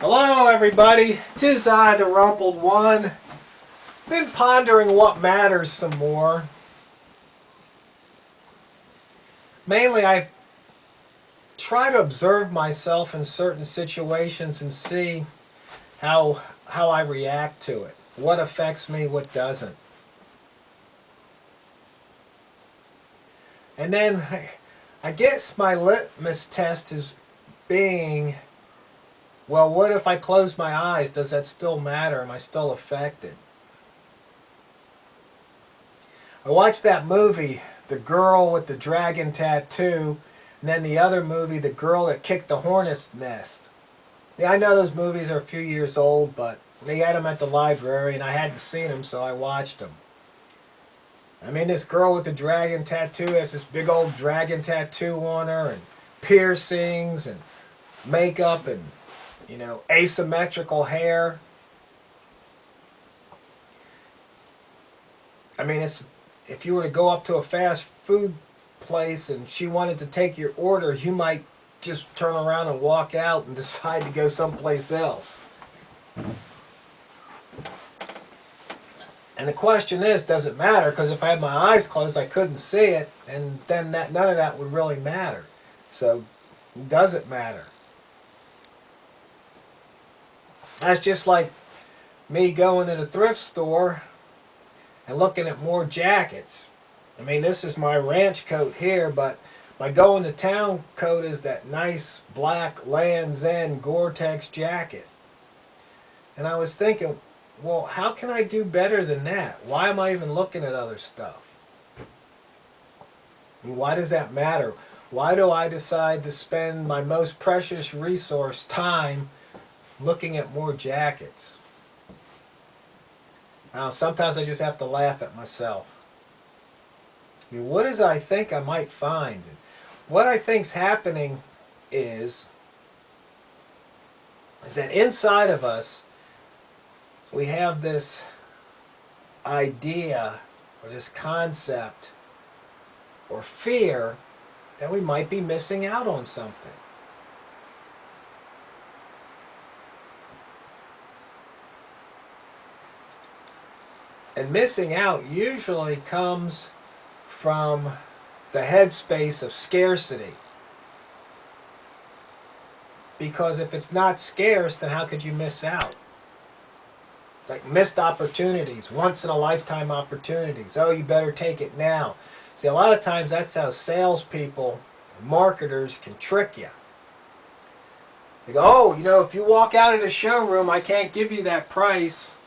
Hello everybody, 'tis I, the Rumpled One. Been pondering what matters some more. Mainly I try to observe myself in certain situations and see how I react to it. What affects me, what doesn't. And then I guess my litmus test is being, well, what if I close my eyes? Does that still matter? Am I still affected? I watched that movie, The Girl with the Dragon Tattoo, and then the other movie, The Girl That Kicked the Hornet's Nest. Yeah, I know those movies are a few years old, but they had them at the library, and I hadn't seen them, so I watched them. I mean, this girl with the dragon tattoo has this big old dragon tattoo on her, and piercings, and makeup, and, asymmetrical hair. I mean, if you were to go up to a fast food place and she wanted to take your order, you might just turn around and walk out and decide to go someplace else. And the question is, does it matter? Because if I had my eyes closed, I couldn't see it, and then none of that would really matter. So, does it matter? That's just like me going to the thrift store and looking at more jackets. I mean, this is my ranch coat here, but my going to town coat is that nice black Land's End Gore-Tex jacket. And I was thinking, well, how can I do better than that? Why am I even looking at other stuff? I mean, why does that matter? Why do I decide to spend my most precious resource, time, looking at more jackets? Now, sometimes I just have to laugh at myself. I mean, what is it I think I might find? What I think's happening is that inside of us, we have this idea or this concept or fear that we might be missing out on something. And missing out usually comes from the headspace of scarcity. Because if it's not scarce, then how could you miss out? Like missed opportunities, once in a lifetime opportunities. Oh, you better take it now. See, a lot of times that's how salespeople, marketers can trick you. They go, oh, if you walk out of the showroom, I can't give you that price.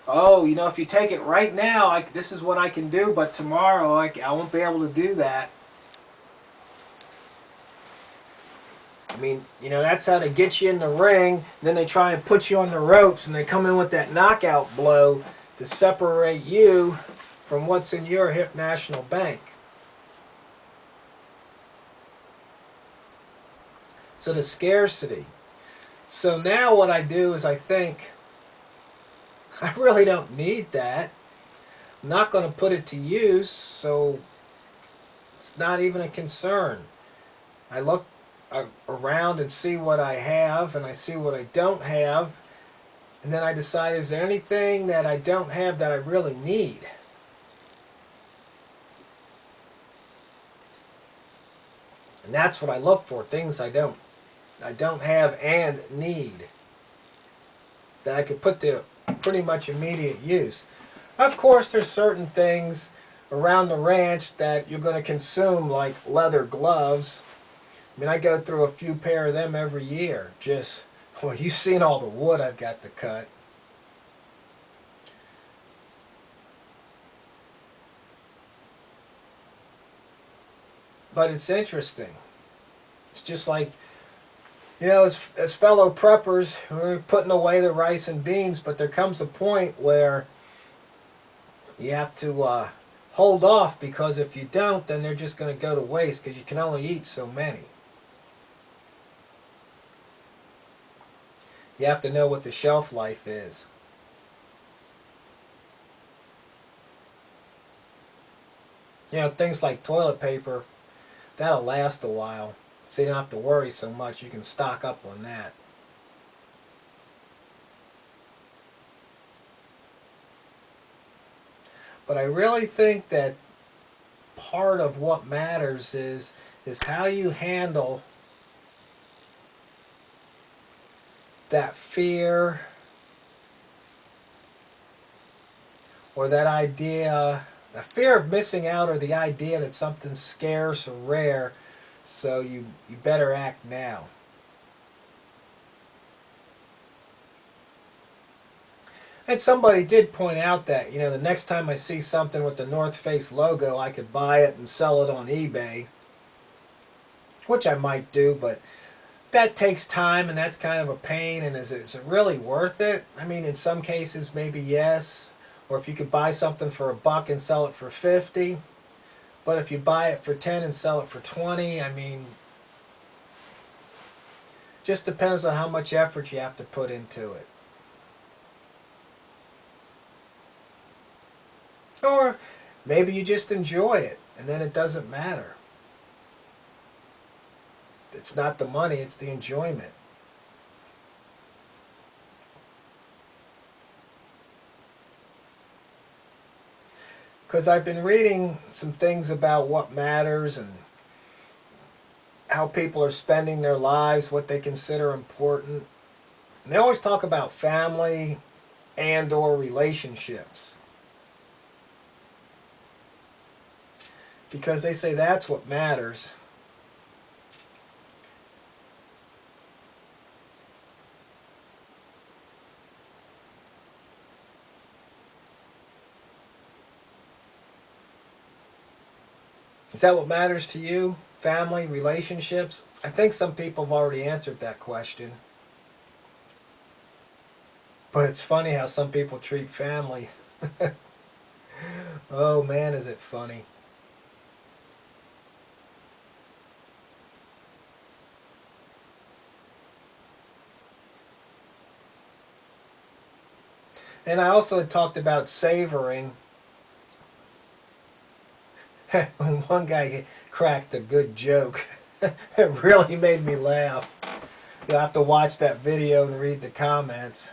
Oh, if you take it right now, this is what I can do, but tomorrow I won't be able to do that. I mean, that's how they get you in the ring. Then they try and put you on the ropes, and they come in with that knockout blow to separate you from what's in your hip national bank. So the scarcity. So now what I do is I think, I really don't need that. I'm not going to put it to use, so it's not even a concern. I look around and see what I have, and I see what I don't have, and then I decide, is there anything that I don't have that I really need? And that's what I look for, things I don't have and need, that I could put to pretty much immediate use. Of course, there's certain things around the ranch that you're going to consume, like leather gloves. I mean, I go through a few pair of them every year. Well, you've seen all the wood I've got to cut. But it's interesting. It's just like, as fellow preppers, we're putting away the rice and beans, but there comes a point where you have to hold off, because if you don't, then they're just going to go to waste, because you can only eat so many. You have to know what the shelf life is. Things like toilet paper, that'll last a while. So you don't have to worry so much. You can stock up on that. But I really think that part of what matters is how you handle that fear or that idea, the fear of missing out or the idea that something's scarce or rare, so you better act now. And somebody did point out that, you know, the next time I see something with the North Face logo, I could buy it and sell it on eBay, which I might do, but that takes time and that's kind of a pain. And is it really worth it? I mean, in some cases, maybe yes. Or if you could buy something for $1 and sell it for 50. But if you buy it for 10 and sell it for 20, I mean, just depends on how much effort you have to put into it. Or maybe you just enjoy it and then it doesn't matter. It's not the money, it's the enjoyment. Because I've been reading some things about what matters and how people are spending their lives, what they consider important. And they always talk about family and or relationships. Because they say that's what matters. Is that what matters to you? Family, relationships? I think some people have already answered that question. But it's funny how some people treat family. Oh man, is it funny. And I also had talked about savoring. One guy cracked a good joke. It really made me laugh. You'll have to watch that video and read the comments.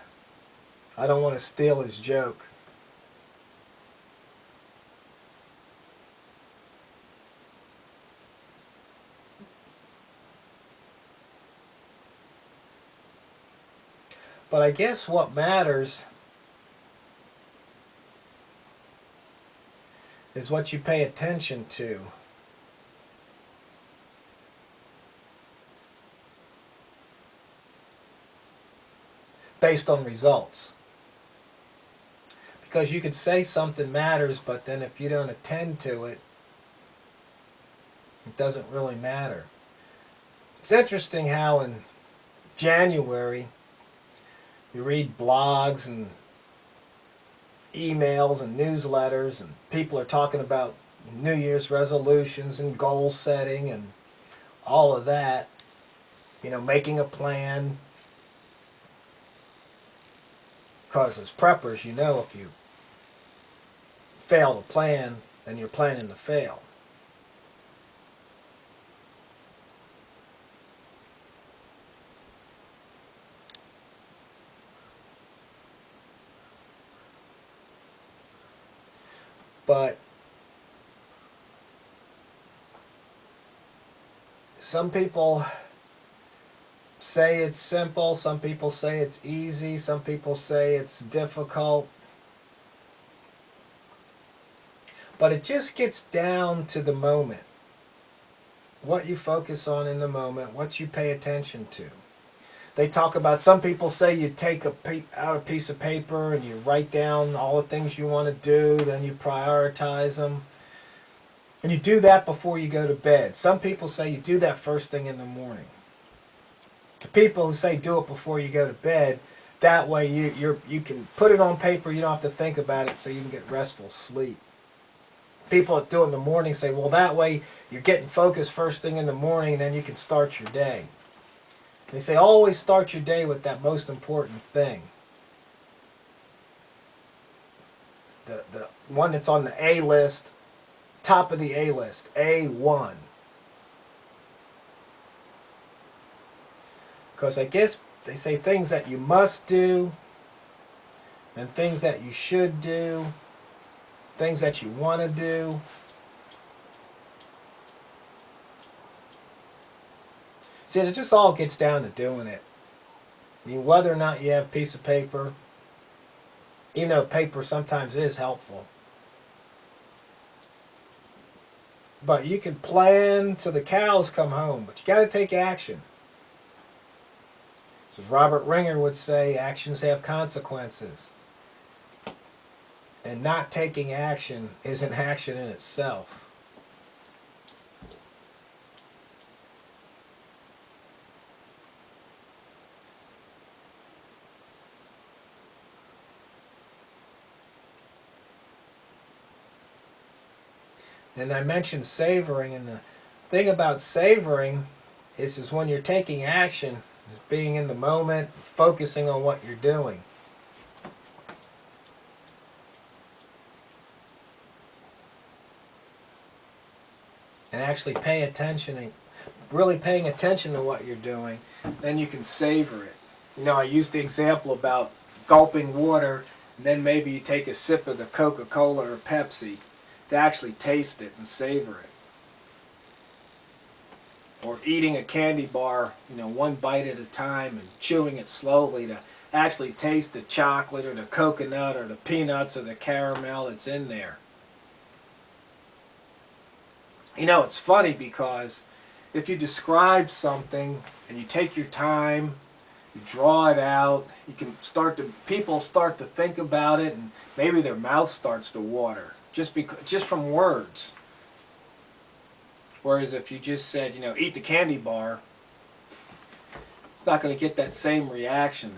I don't want to steal his joke. But I guess what matters is what you pay attention to. Based on results. Because you could say something matters, but then if you don't attend to it, it doesn't really matter. It's interesting how in January you read blogs and emails and newsletters and people are talking about New Year's resolutions and goal setting and all of that. You know, making a plan. Because as preppers, you know if you fail to plan, then you're planning to fail. But some people say it's simple, some people say it's easy, some people say it's difficult. But it just gets down to the moment. What you focus on in the moment, what you pay attention to. They talk about, some people say you take out a piece of paper and you write down all the things you want to do, then you prioritize them. And you do that before you go to bed. Some people say you do that first thing in the morning. The people who say do it before you go to bed, that way you can put it on paper, you don't have to think about it, so you can get restful sleep. People that do it in the morning say, well, that way you're getting focused first thing in the morning and then you can start your day. They say always start your day with that most important thing. The one that's on the A list, top of the A list, A1. Because I guess they say things that you must do and things that you should do. things that you want to do. See, it just all gets down to doing it. I mean, whether or not you have a piece of paper, even though paper sometimes is helpful. But you can plan till the cows come home, but you got to take action. So as Robert Ringer would say, actions have consequences. And not taking action is an action in itself. And I mentioned savoring, and the thing about savoring is when you're taking action, is being in the moment, focusing on what you're doing. And actually pay attention, and really paying attention to what you're doing, then you can savor it. You know, I used the example about gulping water, and then maybe you take a sip of the Coca-Cola or Pepsi to actually taste it and savor it. Or eating a candy bar, you know, one bite at a time and chewing it slowly to actually taste the chocolate or the coconut or the peanuts or the caramel that's in there. You know, it's funny because if you describe something and you take your time, you draw it out, you can people start to think about it, and maybe their mouth starts to water just from words. Whereas if you just said, you know, eat the candy bar, it's not going to get that same reaction.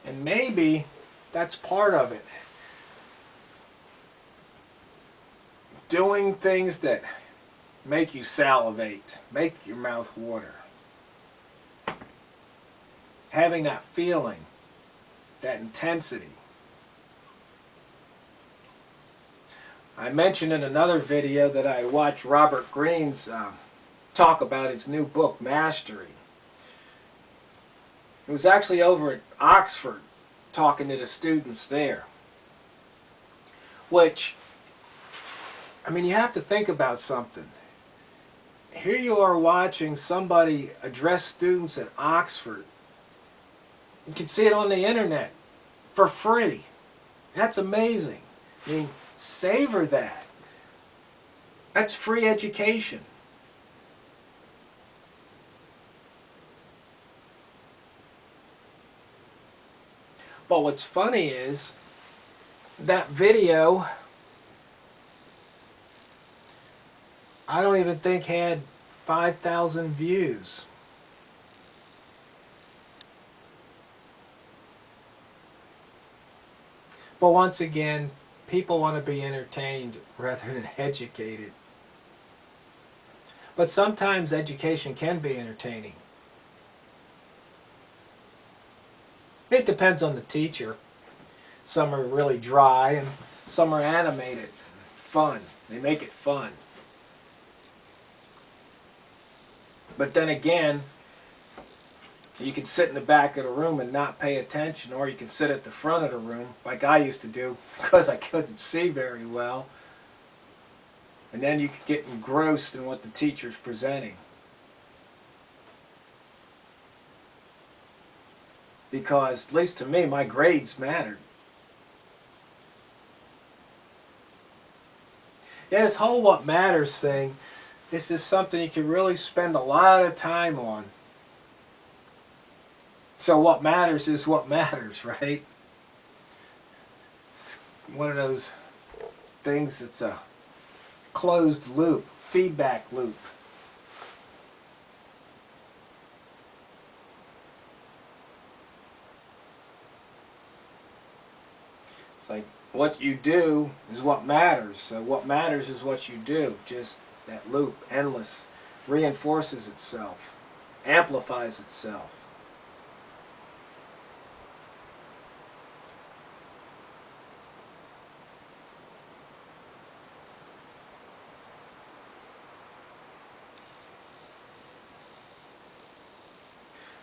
And maybe that's part of it. Doing things that make you salivate, make your mouth water. Having that feeling, that intensity. I mentioned in another video that I watched Robert Greene's talk about his new book, Mastery. It was actually over at Oxford talking to the students there. Which, I mean, you have to think about something. Here you are watching somebody address students at Oxford. You can see it on the internet for free. That's amazing. I mean, savor that. That's free education. But what's funny is that video, I don't even think had 5,000 views. But once again, people want to be entertained rather than educated. But sometimes education can be entertaining. It depends on the teacher. Some are really dry and some are animated, fun. They make it fun. But then again, you can sit in the back of the room and not pay attention, or you can sit at the front of the room, like I used to do, because I couldn't see very well. And then you could get engrossed in what the teacher's presenting. Because, at least to me, my grades mattered. Yeah, this whole what matters thing, this is something you can really spend a lot of time on. So what matters is what matters, right? It's one of those things that's a closed loop, feedback loop. It's like what you do is what matters. So what matters is what you do. Just that loop, endless, reinforces itself, amplifies itself.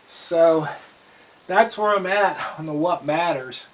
So that's where I'm at on the what matters.